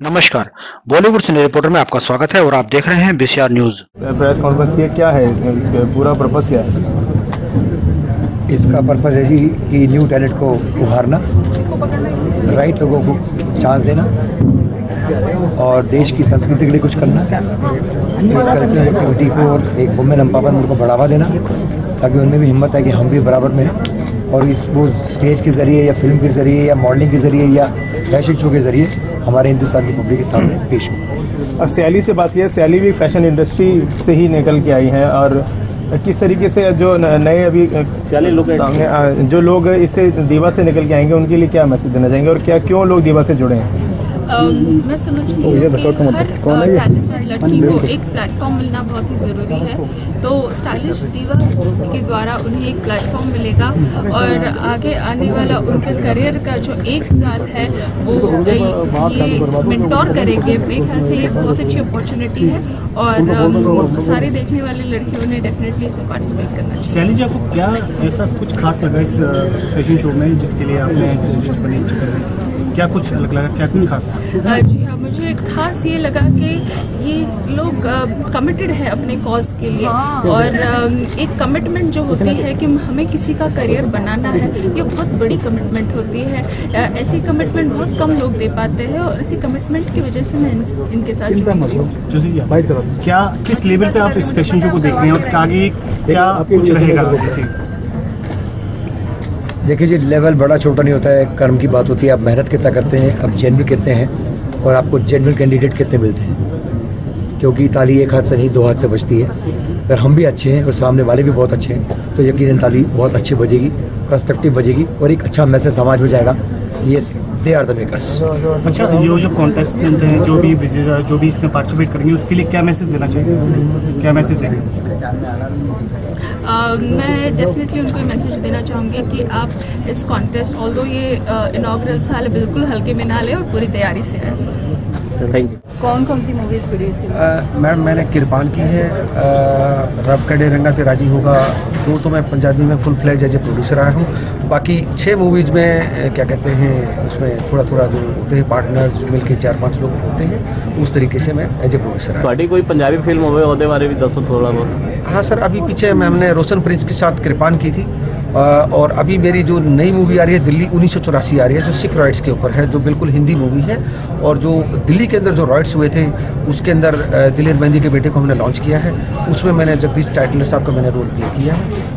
नमस्कार, बॉलीवुड सिने रिपोर्टर में आपका स्वागत है और आप देख रहे हैं बीसीआर न्यूज। प्रेस कॉन्फ्रेंस ये क्या है, इसका पूरा पर्पस क्या है? इसका पर्पस है जी कि न्यू टैलेंट को उभारना, राइट लोगों को चांस देना और देश की संस्कृति के लिए कुछ करना, एक कल्चरल एक्टिविटी को और एक वुमेन एम्पावरमेंट को बढ़ावा देना ताकि उनमें भी हिम्मत है कि हम भी बराबर में और इस वो स्टेज के ज़रिए या फिल्म के ज़रिए या मॉडलिंग के ज़रिए या फैशन शो के ज़रिए हमारे हिंदुस्तान की पब्लिक के सामने पेश हो। और सैली से बात किया, सैली भी फैशन इंडस्ट्री से ही निकल के आई हैं और किस तरीके से जो नए अभी लोग सामने जो लोग इससे दीवा से निकल के आएंगे उनके लिए क्या मैसेज देना चाहेंगे और क्या क्यों लोग दीवा से जुड़े हैं? मैं समझती हूँ कि हर टैलेंटेड लड़की को एक प्लेटफॉर्म मिलना बहुत ही ज़रूरी है। तो स्टाइलिश दीवा के द्वारा उन्हें एक प्लेटफॉर्म मिलेगा और आगे आने वाला उनके करियर का जो एक साल है वो ये मेंटोर करेंगे। मेरे ख्याल से ये बहुत अच्छी अपॉर्चुनिटी है और सारे देखने वाले लड़कियों ने डेफिनेटली इसमें पार्टिसिपेट करना चाहिए। सैली जी, आपको क्या ऐसा कुछ खास लगा इस फैशन शो में जिसके लिए आपने क्या कुछ अलग लगा, क्या कुछ खास था? जी हाँ, मुझे खास ये लगा कि ये लोग कमिटेड है अपने कॉज के लिए और एक कमिटमेंट जो होती है कि हमें किसी का करियर बनाना है, ये बहुत बड़ी कमिटमेंट होती है। ऐसी कमिटमेंट बहुत कम लोग दे पाते हैं और इसी कमिटमेंट की वजह से मैं इनके साथ जुड़ी हूँ। क्या किस लेवल पे आप इस फैशन शो को देख रहे हैं और आगे क्या कुछ रहेगा? देखिए जी, लेवल बड़ा छोटा नहीं होता है, कर्म की बात होती है। आप मेहनत कितना करते हैं, आप जेन्युइन कितने हैं और आपको जेन्युइन कैंडिडेट कितने मिलते हैं, क्योंकि ताली एक हाथ से नहीं दो हाथ से बजती है। अगर हम भी अच्छे हैं और सामने वाले भी बहुत अच्छे हैं तो यकीनन ताली बहुत अच्छी बजेगी, कंस्ट्रक्टिव बजेगी और एक अच्छा मैसेज समाज में जाएगा। Yes, they are the makers. अच्छा, ये जो कॉन्टेस्टेंट हैं, जो भी इसमें पार्टिसिपेट करेंगे, उसके लिए क्या मैसेज देना चाहिए? क्या मैसेज देंगे? मैं डेफिनेटली उनको ये मैसेज देना चाहूँगी कि आप इस कॉन्टेस्ट ऑल्दो ये इनॉग्रल साल बिल्कुल हल्के में ना लें और पूरी तैयारी से आए। Thank you. कौन कौन सी मूवीज़ प्रोड्यूस की? मैम, मैंने किरपान की है, रब कड़े रंगा ते राजी होगा, तो मैं पंजाबी में full fledge as a producer आया हूँ। बाकी 6 मूवीज़ में क्या कहते हैं, उसमें थोड़ा थोड़ा जो होते हैं पार्टनर मिल के 4-5 लोग होते हैं, उस तरीके से मैं एज ए प्रोड्यूसर आया। ਤੁਹਾਡੀ कोई पंजाबी फिल्म होवे ਉਹਦੇ बारे भी दसो थोड़ा बहुत। हाँ सर, अभी पीछे हमने रोशन प्रिंस के साथ किरपान की थी और अभी मेरी जो नई मूवी आ रही है दिल्ली 1984 आ रही है, जो सिख राइट्स के ऊपर है, जो बिल्कुल हिंदी मूवी है। और जो दिल्ली के अंदर जो राइट्स हुए थे उसके अंदर दिलेर मेहंदी के बेटे को हमने लॉन्च किया है। उसमें मैंने जगदीश टाइटलर साहब का मैंने रोल प्ले किया है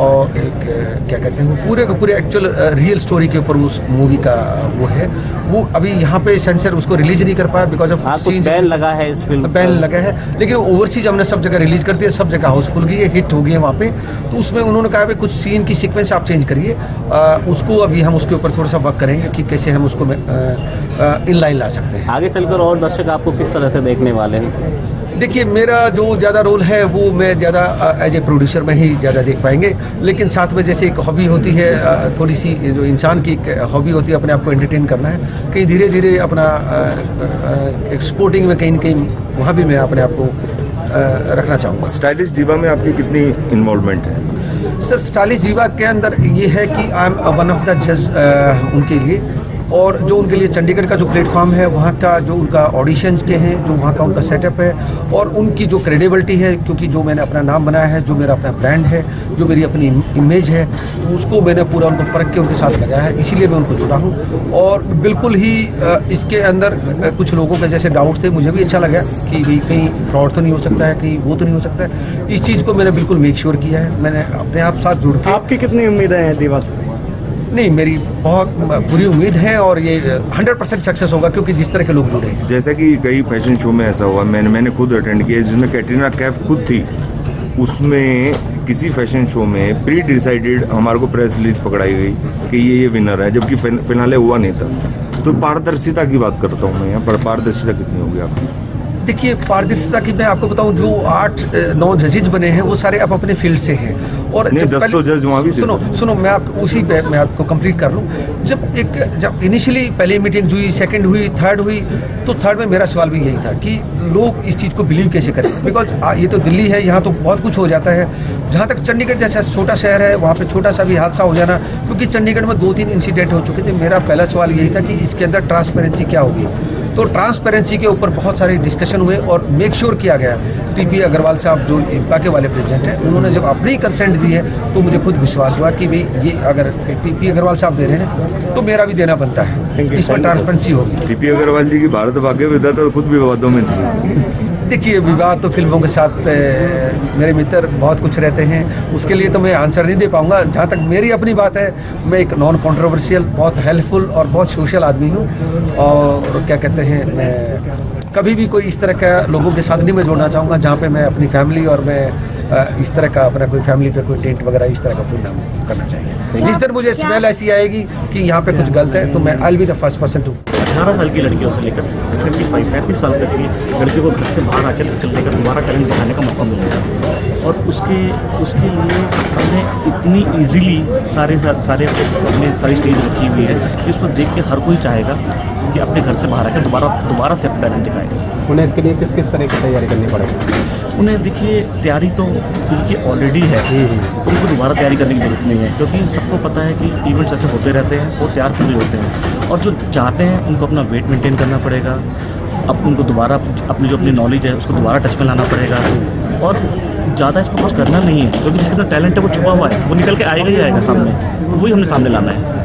और एक क्या कहते हैं पूरे के पूरे एक्चुअल रियल स्टोरी के ऊपर उस मूवी का वो है। वो अभी यहाँ पे सेंसर उसको रिलीज नहीं कर पाया बिकॉज ऑफ कुछ बैन लगा है इस फिल्म, बैन लगा है, लेकिन ओवरसीज हमने सब जगह रिलीज कर दिया, सब जगह हाउसफुल गई है, हिट हो गई है वहाँ पे। तो उसमें उन्होंने कहा भाई कुछ सीन की सीक्वेंस आप चेंज करिए, उसको अभी हम उसके ऊपर थोड़ा सा वर्क करेंगे कि कैसे हम उसको इन लाइन ला सकते हैं। आगे चलकर और दर्शक आपको किस तरह से देखने वाले हैं? देखिए, मेरा जो ज़्यादा रोल है वो मैं ज़्यादा एज ए प्रोड्यूसर में ही ज़्यादा देख पाएंगे, लेकिन साथ में जैसे एक हॉबी होती है, थोड़ी सी जो इंसान की एक हॉबी होती है अपने आप को एंटरटेन करना है, कहीं धीरे धीरे अपना एक्सपोर्टिंग में कहीं न कहीं वहाँ भी मैं अपने आप को रखना चाहूँगा। स्टाइलिश दीवा में आपकी कितनी इन्वॉल्वमेंट है? सर, स्टाइलिश दीवा के अंदर ये है कि I am one of the जज उनके लिए, और जो उनके लिए चंडीगढ़ का जो प्लेटफॉर्म है, वहाँ का जो उनका ऑडिशंस के हैं, जो वहाँ का उनका सेटअप है और उनकी जो क्रेडिबिलिटी है, क्योंकि जो मैंने अपना नाम बनाया है, जो मेरा अपना ब्रांड है, जो मेरी अपनी इमेज है, उसको मैंने पूरा उनको परख के उनके साथ लगाया है, इसीलिए मैं उनको जुड़ा हूँ। और बिल्कुल ही इसके अंदर कुछ लोगों के जैसे डाउट्स थे, मुझे भी अच्छा लगा कि कहीं फ्रॉड तो नहीं हो सकता है, कहीं वो तो नहीं हो सकता है। इस चीज़ को मैंने बिल्कुल मेक श्योर किया है, मैंने अपने आप साथ जुड़ के। आपकी कितनी उम्मीदें हैं दीवा से? नहीं, मेरी बहुत पूरी उम्मीद है और ये 100% सक्सेस होगा, क्योंकि जिस तरह के लोग जुड़े हैं। जैसा कि कई फैशन शो में ऐसा हुआ, मैंने खुद अटेंड किया जिसमें कैटरीना कैफ खुद थी, उसमें किसी फैशन शो में प्री डिसाइडेड हमारे को प्रेस रिलीज पकड़ाई गई कि ये विनर है, जबकि फिनाले हुआ नहीं था। तो पारदर्शिता की बात करता हूँ मैं यहाँ पर, पारदर्शिता कितनी होगी आपकी? देखिए, पारदर्शिता की मैं आपको बताऊं, जो 8-9 जजेज बने हैं वो सारे आप अपने फील्ड से हैं और जज वहाँ भी सुनो मैं आपको उसी पे मैं आपको कंप्लीट कर लूं। जब इनिशियली पहली मीटिंग हुई, सेकंड हुई, थर्ड हुई, तो थर्ड में मेरा सवाल भी यही था कि लोग इस चीज़ को बिलीव कैसे करें, बिकॉज ये तो दिल्ली है, यहाँ तो बहुत कुछ हो जाता है। जहाँ तक चंडीगढ़ जैसा छोटा शहर है, वहाँ पे छोटा सा भी हादसा हो जाना, क्योंकि चंडीगढ़ में 2-3 इंसिडेंट हो चुके थे। मेरा पहला सवाल यही था कि इसके अंदर ट्रांसपेरेंसी क्या होगी। तो ट्रांसपेरेंसी के ऊपर बहुत सारे डिस्कशन हुए और मेक श्योर किया गया। टीपी अग्रवाल साहब जो इम्पा के वाले प्रेसिडेंट हैं, उन्होंने जब अपनी कंसेंट दी है तो मुझे खुद विश्वास हुआ कि भाई ये अगर टीपी अग्रवाल साहब दे रहे हैं तो मेरा भी देना बनता है, इसमें ट्रांसपेरेंसी होगी। टीपी अग्रवाल जी की भारत भाग्य विधाता तो खुद विवादों में थी। देखिए, विवाद तो फिल्मों के साथ मेरे मित्र बहुत कुछ रहते हैं, उसके लिए तो मैं आंसर नहीं दे पाऊंगा। जहाँ तक मेरी अपनी बात है, मैं एक नॉन कंट्रोवर्शियल, बहुत हेल्पफुल और बहुत सोशल आदमी हूँ। और क्या कहते हैं, मैं कभी भी कोई इस तरह का लोगों के साथ नहीं मैं जोड़ना चाहूँगा जहाँ पे मैं अपनी फैमिली और मैं इस तरह का अपना कोई फैमिली पे कोई टेंट वगैरह इस तरह का कोई नाम करना चाहेंगे। जिस दिन मुझे स्मेल ऐसी आएगी कि यहाँ पे कुछ गलत है तो मैं I will be the first person to. 18 साल की लड़कियों से लेकर 35 साल तक की लड़कियों को घर से बाहर आकर चलने का दोबारा टैलेंट दिखाने का मौका मिलेगा। और उसके लिए हमने इतनी इजीली सारी स्टेज रखी हुई है कि उसको देख के हर कोई चाहेगा कि अपने घर से बाहर आकर दोबारा से अपना टैलेंट दिखाएगा। उन्हें इसके लिए किस तरह की तैयारी करनी पड़ेगी? उन्हें देखिए, तैयारी तो उनकी ऑलरेडी है, उनको दोबारा तैयारी करने की जरूरत नहीं है, क्योंकि सबको पता है कि इवेंट्स ऐसे होते रहते हैं, वो तैयार पूरे होते हैं। और जो चाहते हैं उनको अपना वेट मेंटेन करना पड़ेगा, अब उनको दोबारा अपनी नॉलेज है उसको दोबारा टच में लाना पड़ेगा। और ज़्यादा इसको कुछ करना नहीं है, क्योंकि जिसके अंदर टैलेंट है वो छुपा हुआ है, वो निकल के आएगा ही आएगा सामने, तो वही हमने सामने लाना है।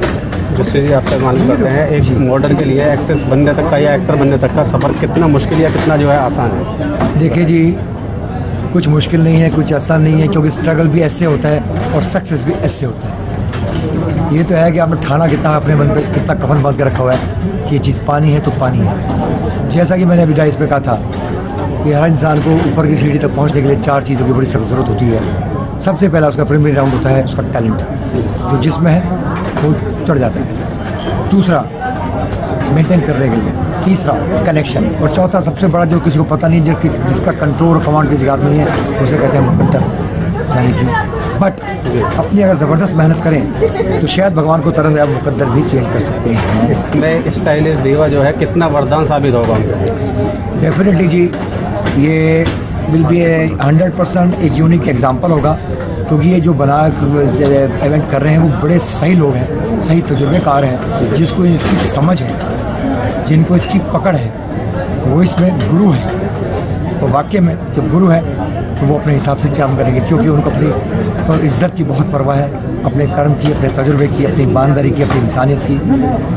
जिससे जी आपसे मालूम करते हैं, एक मॉडल के लिए एक्ट्रेस बनने तक का या एक्टर बनने तक का सफ़र कितना मुश्किल या कितना जो है आसान है? देखिए जी, कुछ मुश्किल नहीं है, कुछ आसान नहीं है, क्योंकि स्ट्रगल भी ऐसे होता है और सक्सेस भी ऐसे होता है। ये तो है कि आपने ठाना कितना अपने मन पे कितना कफन बांध के रखा हुआ है कि ये चीज़ पानी है तो पानी है। जैसा कि मैंने अभी डाइस पे कहा था कि हर इंसान को ऊपर की सीढ़ी तक पहुंचने के लिए 4 चीज़ों की बड़ी सख्त ज़रूरत होती है। सबसे पहला उसका प्रीमियम राउंड होता है उसका टैलेंट, जो जिसमें है वो चढ़ जाता है। दूसरा, मेंटेन करने के लिए। तीसरा, कनेक्शन। और चौथा सबसे बड़ा, जो किसी को पता नहीं, जिसका कंट्रोल और कमांड किसी हाथ में नहीं है, उसे कहते हैं मुकद्दर। यानी कि बट अपनी अगर ज़बरदस्त मेहनत करें तो शायद भगवान को तरह से आप मुकद्दर भी चेंज कर सकते हैं। इसमें स्टाइलिश दीवा जो है कितना वरदान साबित होगा? डेफिनेटली जी, ये विल बी 100% एक यूनिक एग्जाम्पल होगा, क्योंकि ये जो बना इवेंट कर रहे हैं वो बड़े सही लोग हैं, सही तजुर्बेकार हैं, जिसको इसकी समझ है, जिनको इसकी पकड़ है, वो इसमें गुरु है। तो वाकई में जब गुरु है तो वो अपने हिसाब से काम करेंगे, क्योंकि उनको अपनी इज्जत की बहुत परवाह है, अपने कर्म की, अपने तजुर्बे की, अपनी ईमानदारी की, अपनी इंसानियत की,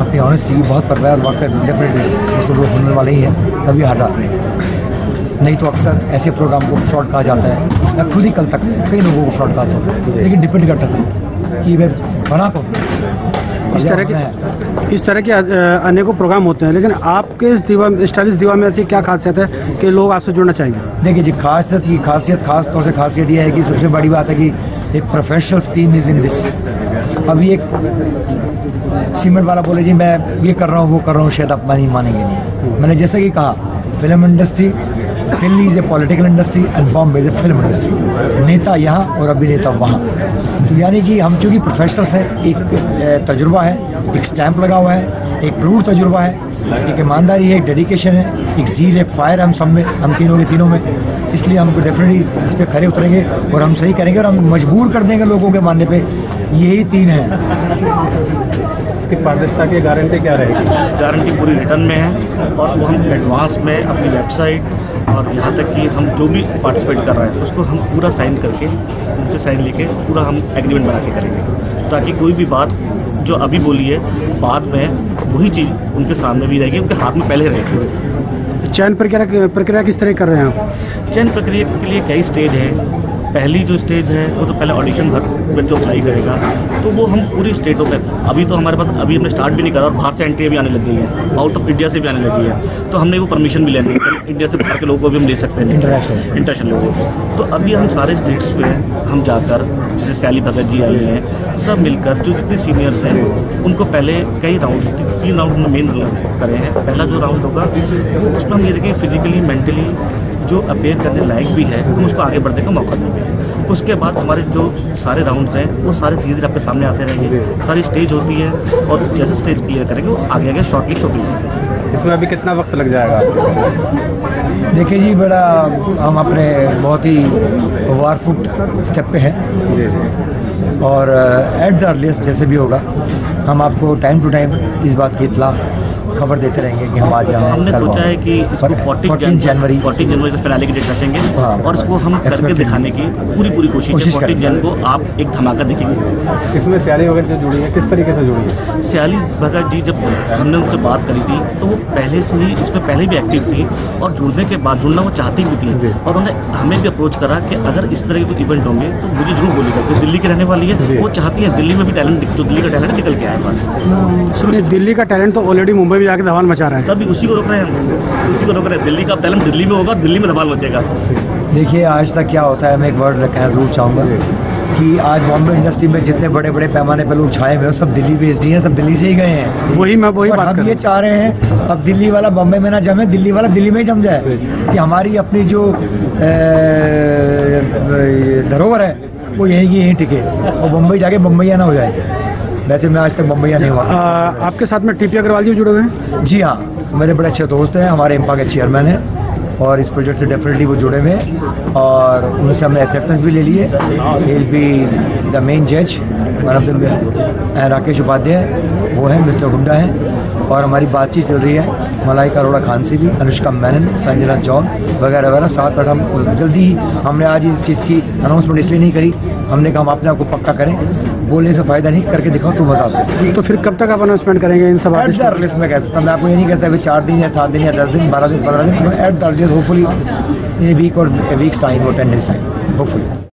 अपनी ऑनेस्टी की बहुत परवाह है। और वाकई डेफिनेटली वो सब लोग होने वाले ही हैं, तभी हार जाते हैं। नहीं तो अक्सर ऐसे प्रोग्राम को फ्रॉड कहा जाता है, या खुद ही कल तक कई लोगों को फ्रॉड कहा जाता है, लेकिन डिपेंड करता था कि वे बना पाओ। इस तरह के अनेकों प्रोग्राम होते हैं, लेकिन आपके इस दीवा स्टाइलिश दीवा में ऐसी क्या खासियत है कि लोग आपसे जुड़ना चाहेंगे? देखिए जी, खासियत खास तौर से खासियत ये है कि सबसे बड़ी बात है कि एक professional team is in this. अभी एक सीमेंट वाला बोले जी मैं ये कर रहा हूँ, वो कर रहा हूँ, शायद आप मानेंगे नहीं। मैंने जैसे कि कहा, film industry, Delhi is a political industry and Bombay is a film industry. नेता यहाँ और अभिनेता वहाँ। तो यानी कि हम चूँकि प्रोफेशनल्स हैं, एक तजुर्बा है, एक स्टैंप लगा हुआ है, एक प्रूव तजुर्बा है, एक ईमानदारी है, एक डेडिकेशन है, एक ज़ील, एक फायर हम सब में, हम तीनों में। इसलिए हमको डेफिनेटली इस पर खड़े उतरेंगे और हम सही करेंगे और हम मजबूर कर देंगे लोगों के मानने पे। यही 3 है। इसकी पारदर्शिता की गारंटी क्या रहेगी? गारंटी पूरी रिटर्न में है, और वो हम एडवांस में अपनी वेबसाइट और यहाँ तक कि हम जो भी पार्टिसिपेट कर रहे हैं उसको हम पूरा साइन करके, उनसे साइन लेके पूरा हम एग्रीमेंट बना के करेंगे, ताकि कोई भी बात जो अभी बोली है बाद में वही चीज़ उनके सामने भी रहेगी, उनके हाथ में पहले रहेगी। चयन प्रक्रिया किस तरह कर रहे हैं आप? चयन प्रक्रिया के लिए कई स्टेज है। पहली जो स्टेज है वो तो पहले ऑडिशन भर जो अप्लाई करेगा, तो वो हम पूरी स्टेटों पे, अभी तो हमारे पास अभी हमने स्टार्ट भी नहीं करा और बाहर से एंट्री भी आने लग गई है, आउट ऑफ इंडिया से भी आने लगी है, तो हमने वो परमिशन भी लेनी है। इंडिया से बाहर के लोगों को भी हम ले सकते हैं, इंटरनेशनल लोगों को। तो अभी हम सारे स्टेट्स पे हम जाकर, जैसे सैली भगत जी आई हैं, सब मिलकर जो जितने सीनियर्स हैं उनको पहले कई राउंड, 3 राउंड में मेन करे हैं। पहला जो राउंड होगा वो उसमें हम ये देखें फिजिकली मेंटली जो अपेयर करने लायक भी है, हम उसको आगे बढ़ने का मौका देंगे। उसके बाद हमारे जो सारे राउंड्स हैं वो सारे धीरे धीरे आपके सामने आते रहेंगे, सारी स्टेज होती है, और जैसे स्टेज क्लियर करेंगे वो आगे शॉर्टलिस्ट होती है। इसमें अभी कितना वक्त लग जाएगा? देखिए जी, बड़ा हम अपने बहुत ही वारफुट स्टेप पे हैं, और एट द अर्लीस्ट जैसे भी होगा हम आपको टाइम टू टाइम इस बात की इत्तला खबर देते रहेंगे कि हम आज यहाँ हमने सोचा है कि इसको 14 जनवरी से फिनाले की डेट रखेंगे और इसको हम करके दिखाने की पूरी कोशिश है। 14 जनवरी को आप एक धमाका देखेंगे। इसमें सयाली भगत जो जुड़ी है, किस तरीके से जुड़ी है? सयाली भगत जी, जब हमने उनसे बात करी थी तो वो पहले से ही इसमें पहले भी एक्टिव थी और जुड़ने के बाद जुड़ना वो चाहती भी थी और उन्होंने हमें भी अप्रोच करा कि अगर इस तरह के कोई इवेंट होंगे तो मुझे जरूर बोलेगा। तो दिल्ली की रहने वाली है, वो चाहती है दिल्ली में भी टैलेंट, जो दिल्ली का टैलेंट निकल के आएगा। दिल्ली का टैलेंट तो ऑलरेडी मुंबई में जाके धमाल मचा रहा है, तभी उसी को रोक रहे हैं, उसी को रोक रहे हैं। दिल्ली का टैलेंट दिल्ली में होगा, दिल्ली में धमाल मचेगा। देखिए आज तक क्या होता है, मैं एक वर्ड कहना जरूर चाहूँगा कि आज बॉम्बे इंडस्ट्री में जितने बड़े बड़े पैमाने पर लोग छाए हुए हैं सब दिल्ली बेस्ड ही हैं, सब दिल्ली से ही गए हैं। वही बात हम ये चाह रहे हैं अब दिल्ली वाला बॉम्बे में ना जमे, दिल्ली वाला दिल्ली में ही जम जाए कि हमारी अपनी जो धरोहर है वो यहीं की यहीं टिके और मुंबई जाके मुंबईया ना हो जाए। वैसे मैं आज तक मुंबईया नहीं हुआ। आपके साथ में टीपी अग्रवाल जी जुड़े हुए हैं? जी हाँ, मेरे बड़े अच्छे दोस्त हैं, हमारे इम्पा के चेयरमैन हैं और इस प्रोजेक्ट से डेफिनेटली वो जुड़े हुए हैं और उनसे हमने एक्सेप्टेंस भी ले लिए। He will be the main जज, one of the Rakesh Upadhyay वो हैं, मिस्टर हुड्डा हैं और हमारी बातचीत चल रही है मलाइका अरोड़ा खान से भी, अनुष्का मेनन, संजना जॉन वगैरह वगैरह। साथ साथ हम जल्दी ही हमने आज इस चीज़ की अनाउंसमेंट इसलिए नहीं करी, हमने कहा हम अपने आप को पक्का करें, बोलने से फ़ायदा नहीं, करके दिखाओ तो मज़ा आता है। तो फिर कब तक आप अनाउंसमेंट करेंगे इन सब? एट द अर्लीस्ट में कह सकता, मैं आपको ये नहीं कह सकता कि 4 दिन या 7 दिन या 10 दिन 12 दिन 15 दिन, at the earliest hopefully in week और वीक्स टाइम और 10 डेज टाइम होपफुली।